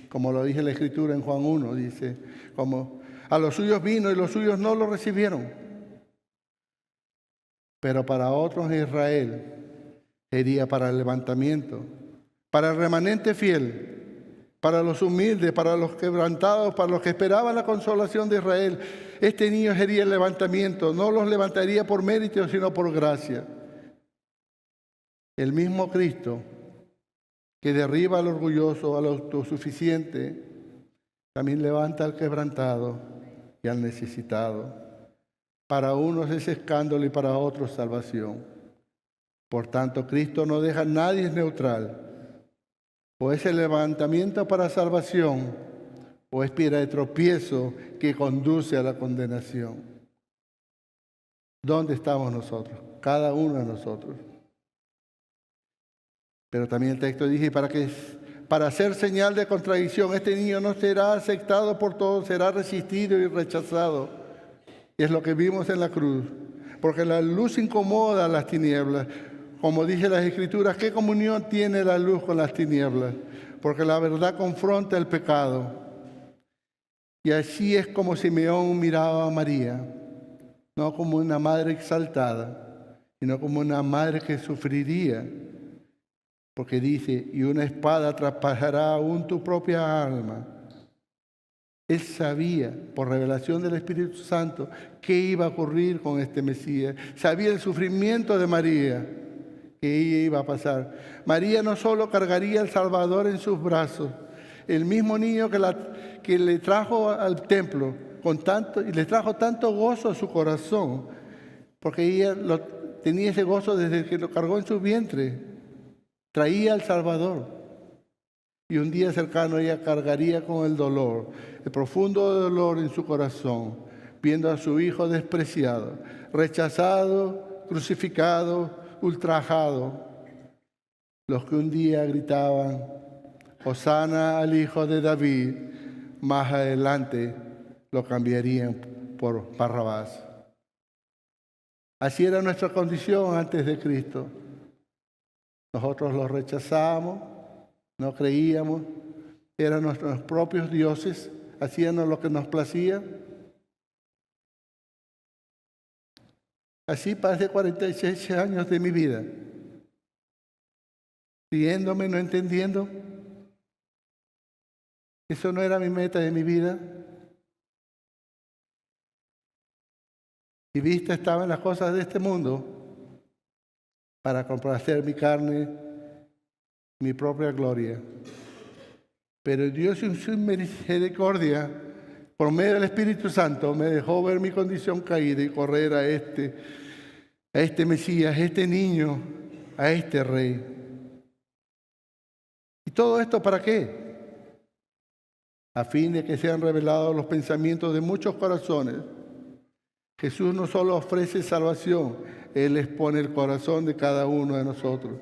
como lo dice la Escritura en Juan 1, dice, como a los suyos vino y los suyos no lo recibieron. Pero para otros en Israel sería para el levantamiento, para el remanente fiel, para los humildes, para los quebrantados, para los que esperaban la consolación de Israel. Este niño sería el levantamiento, no los levantaría por mérito, sino por gracia. El mismo Cristo que derriba al orgulloso, al autosuficiente, también levanta al quebrantado y al necesitado. Para unos es escándalo y para otros salvación. Por tanto, Cristo no deja a nadie neutral. O es el levantamiento para salvación, o es piedra de tropiezo que conduce a la condenación. ¿Dónde estamos nosotros? Cada uno de nosotros. Pero también el texto dice, para hacer señal de contradicción, este niño no será aceptado por todos, será resistido y rechazado. Y es lo que vimos en la cruz. Porque la luz incomoda a las tinieblas. Como dice las Escrituras, ¿qué comunión tiene la luz con las tinieblas? Porque la verdad confronta el pecado. Y así es como Simeón miraba a María, no como una madre exaltada, sino como una madre que sufriría. Porque dice, y una espada traspasará aún tu propia alma. Él sabía, por revelación del Espíritu Santo, qué iba a ocurrir con este Mesías. Sabía el sufrimiento de María, que ella iba a pasar. María no solo cargaría al Salvador en sus brazos, el mismo niño que le trajo al templo y le trajo tanto gozo a su corazón, porque ella tenía ese gozo desde que lo cargó en su vientre. Traía al Salvador. Y un día cercano ella cargaría con el dolor, el profundo dolor en su corazón, viendo a su hijo despreciado, rechazado, crucificado, ultrajado. Los que un día gritaban, Hosana al hijo de David, más adelante lo cambiarían por Barrabás. Así era nuestra condición antes de Cristo. Nosotros los rechazamos, no creíamos, eran nuestros propios dioses, hacíamos lo que nos placía. Así pasé 46 años de mi vida, riéndome, no entendiendo. Eso no era mi meta de mi vida. Mi vista estaba en las cosas de este mundo para complacer mi carne, mi propia gloria. Pero Dios en su misericordia, por medio del Espíritu Santo, me dejó ver mi condición caída y correr a este Mesías, a este niño, a este Rey. ¿Y todo esto para qué? A fin de que sean revelados los pensamientos de muchos corazones. Jesús no solo ofrece salvación, Él expone el corazón de cada uno de nosotros.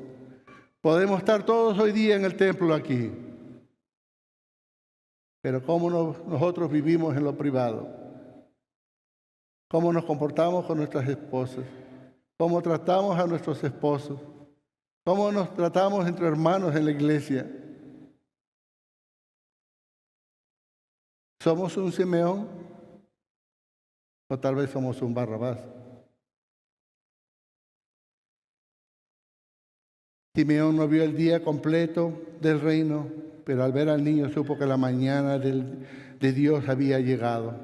Podemos estar todos hoy día en el templo aquí, pero ¿cómo nosotros vivimos en lo privado? ¿Cómo nos comportamos con nuestras esposas? ¿Cómo tratamos a nuestros esposos? ¿Cómo nos tratamos entre hermanos en la iglesia? ¿Somos un Simeón? ¿O tal vez somos un Barrabás? Simeón no vio el día completo del reino, pero al ver al niño supo que la mañana de Dios había llegado.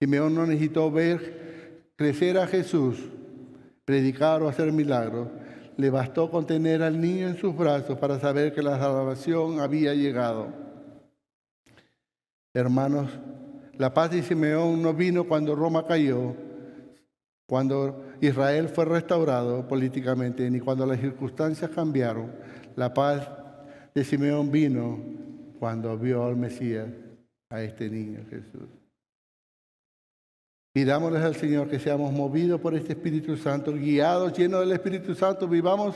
Simeón no necesitó ver crecer a Jesús, predicar o hacer milagros. Le bastó con tener al niño en sus brazos para saber que la salvación había llegado. Hermanos, la paz de Simeón no vino cuando Roma cayó, cuando Israel fue restaurado políticamente, ni cuando las circunstancias cambiaron. La paz de Simeón vino cuando vio al Mesías, a este niño Jesús. Pidámosles al Señor que seamos movidos por este Espíritu Santo, guiados, llenos del Espíritu Santo, vivamos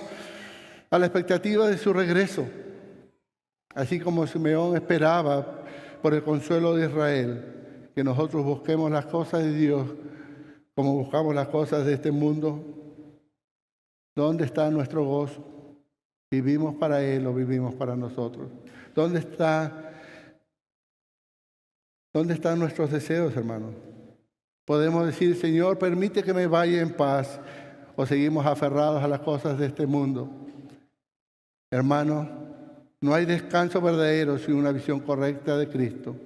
a la expectativa de su regreso. Así como Simeón esperaba por el consuelo de Israel, que nosotros busquemos las cosas de Dios como buscamos las cosas de este mundo. ¿Dónde está nuestro gozo? ¿Vivimos para Él o vivimos para nosotros? ¿Dónde están nuestros deseos, hermanos? Podemos decir, Señor, permite que me vaya en paz, o seguimos aferrados a las cosas de este mundo. Hermanos, no hay descanso verdadero sin una visión correcta de Cristo.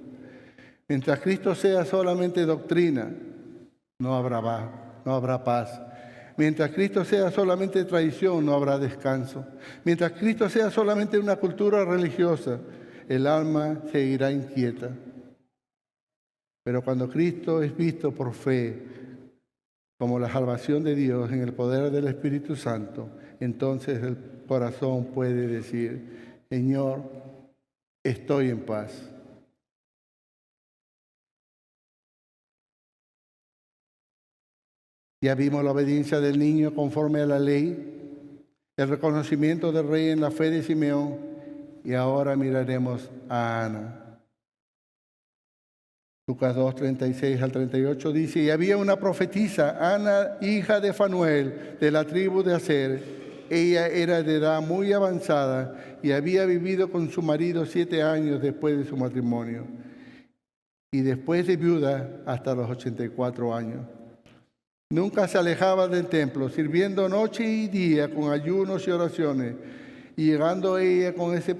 Mientras Cristo sea solamente doctrina, no habrá paz. Mientras Cristo sea solamente tradición, no habrá descanso. Mientras Cristo sea solamente una cultura religiosa, el alma seguirá inquieta. Pero cuando Cristo es visto por fe como la salvación de Dios en el poder del Espíritu Santo, entonces el corazón puede decir, Señor, estoy en paz. Ya vimos la obediencia del niño conforme a la ley, el reconocimiento del rey en la fe de Simeón, y ahora miraremos a Ana. Lucas 2, 36 al 38 dice, y había una profetisa, Ana, hija de Fanuel, de la tribu de Aser. Ella era de edad muy avanzada y había vivido con su marido 7 años después de su matrimonio, y después de viuda hasta los 84 años. Nunca se alejaba del templo, sirviendo noche y día con ayunos y oraciones. Y llegando ella con ese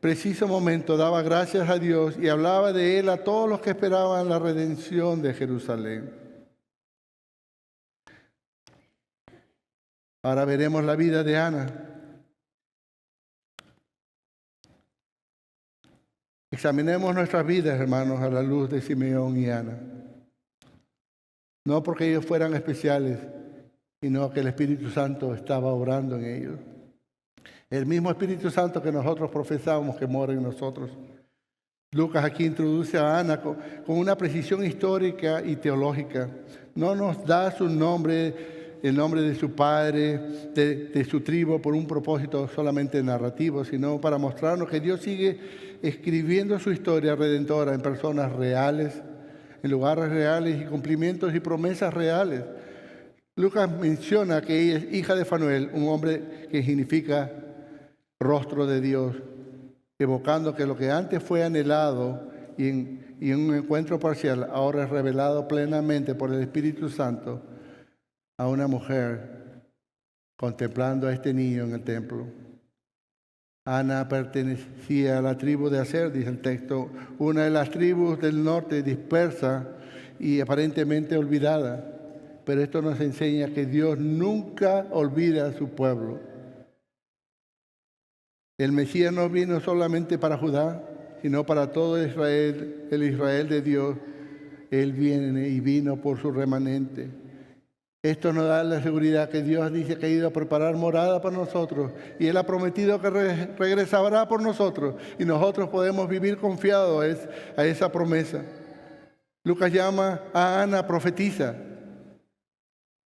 preciso momento, daba gracias a Dios y hablaba de Él a todos los que esperaban la redención de Jerusalén. Ahora veremos la vida de Ana. Examinemos nuestras vidas, hermanos, a la luz de Simeón y Ana. No porque ellos fueran especiales, sino que el Espíritu Santo estaba obrando en ellos. El mismo Espíritu Santo que nosotros profesamos que mora en nosotros. Lucas aquí introduce a Ana con una precisión histórica y teológica. No nos da su nombre, el nombre de su padre, de su tribu, por un propósito solamente narrativo, sino para mostrarnos que Dios sigue escribiendo su historia redentora en personas reales, en lugares reales y cumplimientos y promesas reales. Lucas menciona que ella es hija de Fanuel, un hombre que significa rostro de Dios, evocando que lo que antes fue anhelado y en un encuentro parcial, ahora es revelado plenamente por el Espíritu Santo a una mujer contemplando a este niño en el templo. Ana pertenecía a la tribu de Aser, dice el texto, una de las tribus del norte dispersa y aparentemente olvidada. Pero esto nos enseña que Dios nunca olvida a su pueblo. El Mesías no vino solamente para Judá, sino para todo Israel, el Israel de Dios. Él viene y vino por su remanente. Esto nos da la seguridad que Dios dice que ha ido a preparar morada para nosotros y Él ha prometido que regresará por nosotros y nosotros podemos vivir confiados a esa promesa. Lucas llama a Ana profetisa.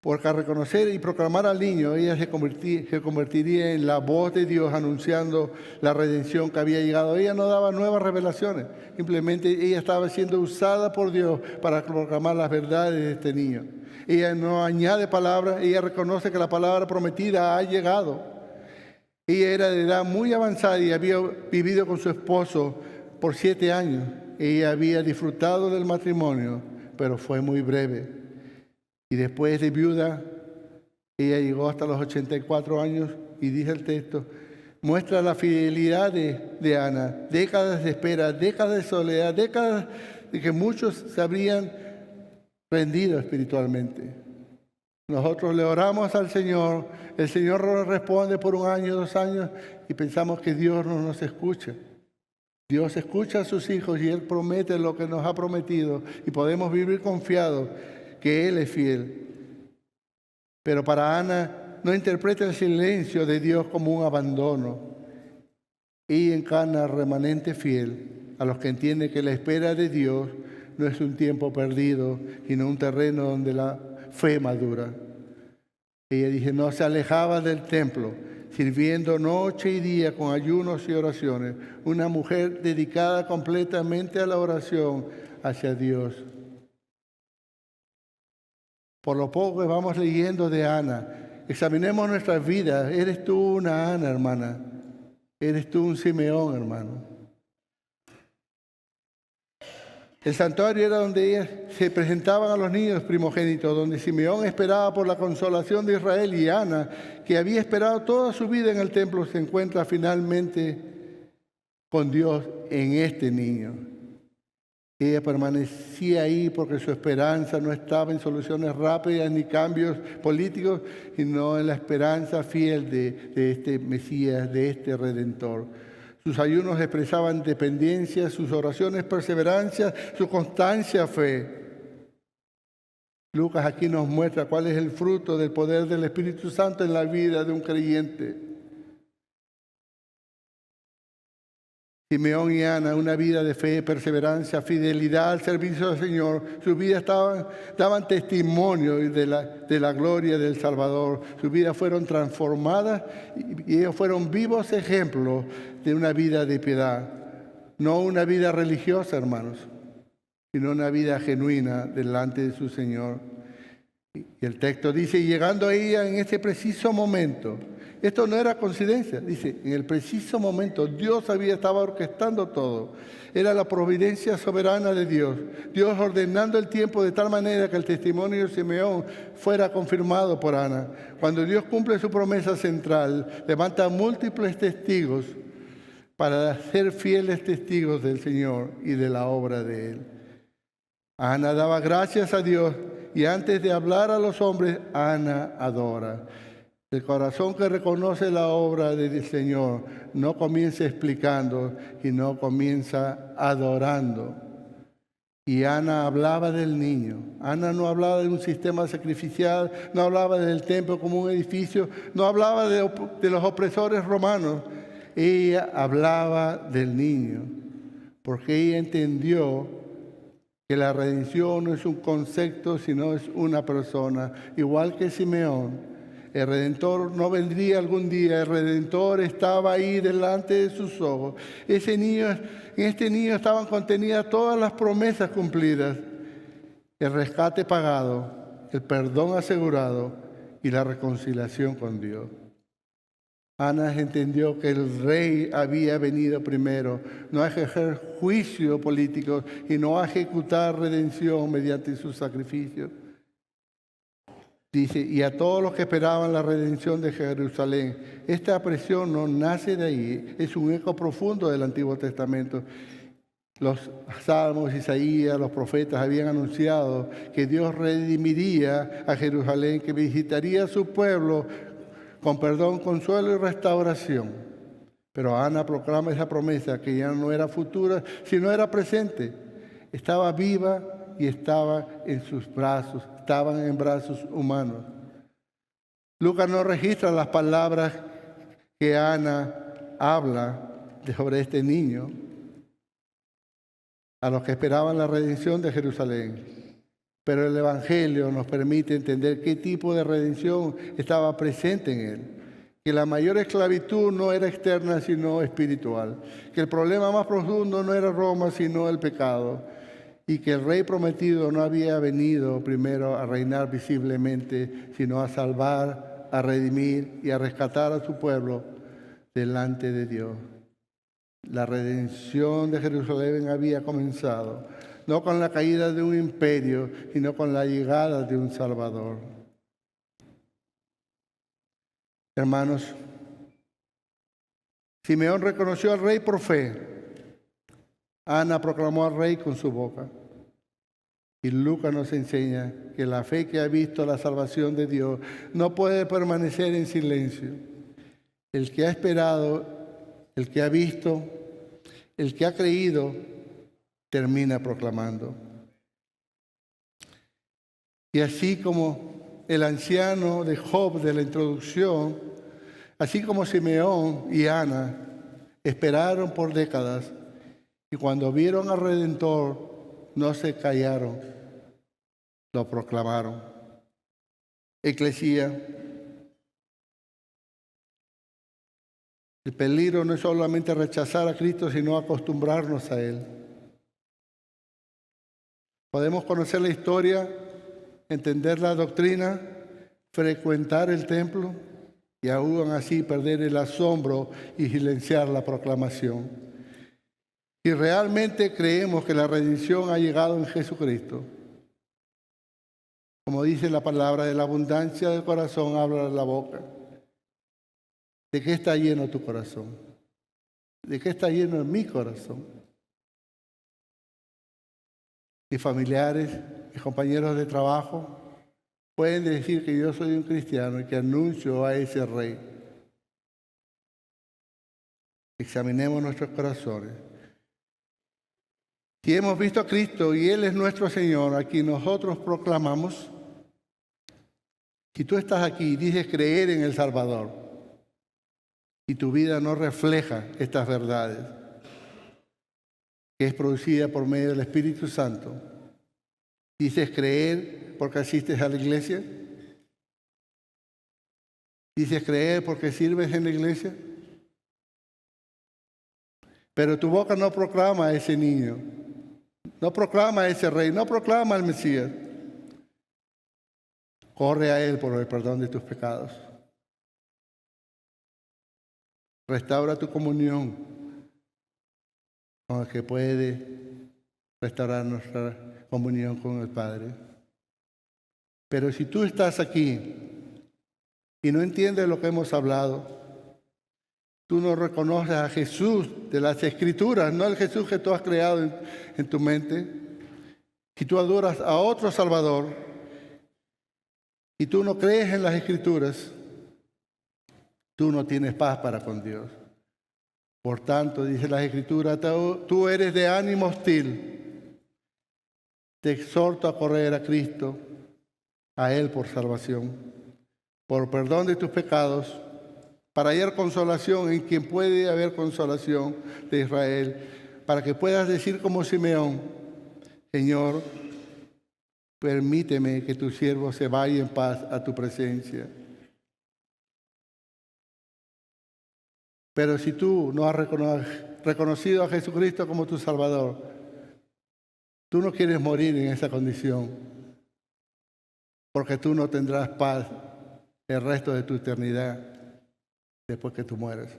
Porque al reconocer y proclamar al niño, ella se convertiría en la voz de Dios anunciando la redención que había llegado. Ella no daba nuevas revelaciones, simplemente ella estaba siendo usada por Dios para proclamar las verdades de este niño. Ella no añade palabras, ella reconoce que la palabra prometida ha llegado. Ella era de edad muy avanzada y había vivido con su esposo por 7 años. Ella había disfrutado del matrimonio, pero fue muy breve. Y después de viuda, ella llegó hasta los 84 años y dice el texto, muestra la fidelidad de Ana, décadas de espera, décadas de soledad, décadas de que muchos se habrían rendido espiritualmente. Nosotros le oramos al Señor, el Señor nos responde por 1 año, 2 años y pensamos que Dios no nos escucha. Dios escucha a sus hijos y Él promete lo que nos ha prometido y podemos vivir confiados que Él es fiel. Pero para Ana no interpreta el silencio de Dios como un abandono. Ella encarna remanente fiel a los que entienden que la espera de Dios no es un tiempo perdido, sino un terreno donde la fe madura. Ella dice, no se alejaba del templo, sirviendo noche y día con ayunos y oraciones. Una mujer dedicada completamente a la oración hacia Dios. Por lo poco que vamos leyendo de Ana, examinemos nuestras vidas. ¿Eres tú una Ana, hermana? ¿Eres tú un Simeón, hermano? El santuario era donde se presentaban a los niños primogénitos, donde Simeón esperaba por la consolación de Israel, y Ana, que había esperado toda su vida en el templo, se encuentra finalmente con Dios en este niño. Ella permanecía ahí porque su esperanza no estaba en soluciones rápidas ni cambios políticos, sino en la esperanza fiel de este Mesías, de este Redentor. Sus ayunos expresaban dependencia, sus oraciones perseverancia, su constancia fe. Lucas aquí nos muestra cuál es el fruto del poder del Espíritu Santo en la vida de un creyente. Simeón y Ana, una vida de fe, perseverancia, fidelidad al servicio del Señor. Sus vidas daban testimonio de la gloria del Salvador. Sus vidas fueron transformadas y ellos fueron vivos ejemplos de una vida de piedad. No una vida religiosa, hermanos, sino una vida genuina delante de su Señor. Y el texto dice, llegando a ella en ese preciso momento. Esto no era coincidencia, dice, en el preciso momento Dios estaba orquestando todo. Era la providencia soberana de Dios. Dios ordenando el tiempo de tal manera que el testimonio de Simeón fuera confirmado por Ana. Cuando Dios cumple su promesa central, levanta múltiples testigos para ser fieles testigos del Señor y de la obra de Él. Ana daba gracias a Dios y antes de hablar a los hombres, Ana adora. El corazón que reconoce la obra del Señor no comienza explicando, sino comienza adorando. Y Ana hablaba del niño. Ana no hablaba de un sistema sacrificial, no hablaba del templo como un edificio, no hablaba de los opresores romanos. Ella hablaba del niño, porque ella entendió que la redención no es un concepto, sino es una persona, igual que Simeón. El Redentor no vendría algún día, el Redentor estaba ahí delante de sus ojos. En este niño estaban contenidas todas las promesas cumplidas, el rescate pagado, el perdón asegurado y la reconciliación con Dios. Ana entendió que el rey había venido primero, no a ejercer juicio político y no a ejecutar redención mediante su sacrificio. Dice, y a todos los que esperaban la redención de Jerusalén. Esta expresión no nace de ahí, es un eco profundo del Antiguo Testamento. Los salmos, Isaías, los profetas habían anunciado que Dios redimiría a Jerusalén, que visitaría a su pueblo con perdón, consuelo y restauración. Pero Ana proclama esa promesa que ya no era futura, sino era presente. Estaba viva y estaba en sus brazos, estaban en brazos humanos. Lucas no registra las palabras que Ana habla sobre este niño a los que esperaban la redención de Jerusalén. Pero el Evangelio nos permite entender qué tipo de redención estaba presente en él. Que la mayor esclavitud no era externa, sino espiritual. Que el problema más profundo no era Roma, sino el pecado. Y que el Rey prometido no había venido primero a reinar visiblemente, sino a salvar, a redimir y a rescatar a su pueblo delante de Dios. La redención de Jerusalén había comenzado, no con la caída de un imperio, sino con la llegada de un Salvador. Hermanos, Simeón reconoció al rey por fe. Ana proclamó al rey con su boca. Y Lucas nos enseña que la fe que ha visto la salvación de Dios no puede permanecer en silencio. El que ha esperado, el que ha visto, el que ha creído, termina proclamando. Y así como el anciano de Job de la introducción, así como Simeón y Ana esperaron por décadas y cuando vieron al Redentor no se callaron, lo proclamaron. Eclesía, el peligro no es solamente rechazar a Cristo, sino acostumbrarnos a Él. Podemos conocer la historia, entender la doctrina, frecuentar el templo y aún así perder el asombro y silenciar la proclamación. Y realmente creemos que la redención ha llegado en Jesucristo. Como dice la palabra, de la abundancia del corazón habla la boca. ¿De qué está lleno tu corazón? ¿De qué está lleno mi corazón? Mis familiares, mis compañeros de trabajo pueden decir que yo soy un cristiano y que anuncio a ese Rey. Examinemos nuestros corazones. Si hemos visto a Cristo y Él es nuestro Señor, a quien nosotros proclamamos, si tú estás aquí y dices creer en el Salvador y tu vida no refleja estas verdades, que es producida por medio del Espíritu Santo, dices creer porque asistes a la iglesia, dices creer porque sirves en la iglesia, pero tu boca no proclama a ese niño, no proclama a ese Rey, no proclama al Mesías. Corre a Él por el perdón de tus pecados. Restaura tu comunión con el que puede restaurar nuestra comunión con el Padre. Pero si tú estás aquí y no entiendes lo que hemos hablado, tú no reconoces a Jesús de las Escrituras, no el Jesús que tú has creado en tu mente, y tú adoras a otro Salvador, y tú no crees en las Escrituras, tú no tienes paz para con Dios. Por tanto, dice las Escrituras, tú eres de ánimo hostil. Te exhorto a correr a Cristo, a Él por salvación, por perdón de tus pecados, para hallar consolación en quien puede haber consolación de Israel, para que puedas decir como Simeón, Señor, permíteme que tu siervo se vaya en paz a tu presencia. Pero si tú no has reconocido a Jesucristo como tu Salvador, tú no quieres morir en esa condición, porque tú no tendrás paz el resto de tu eternidad después que tú mueras.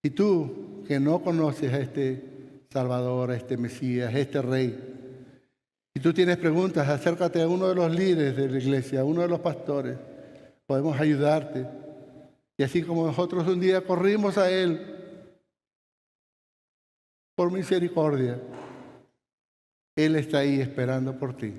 Y tú que no conoces a este Salvador, a este Mesías, a este Rey, y tú tienes preguntas, acércate a uno de los líderes de la iglesia, a uno de los pastores. Podemos ayudarte. Y así como nosotros un día corrimos a Él por misericordia, Él está ahí esperando por ti.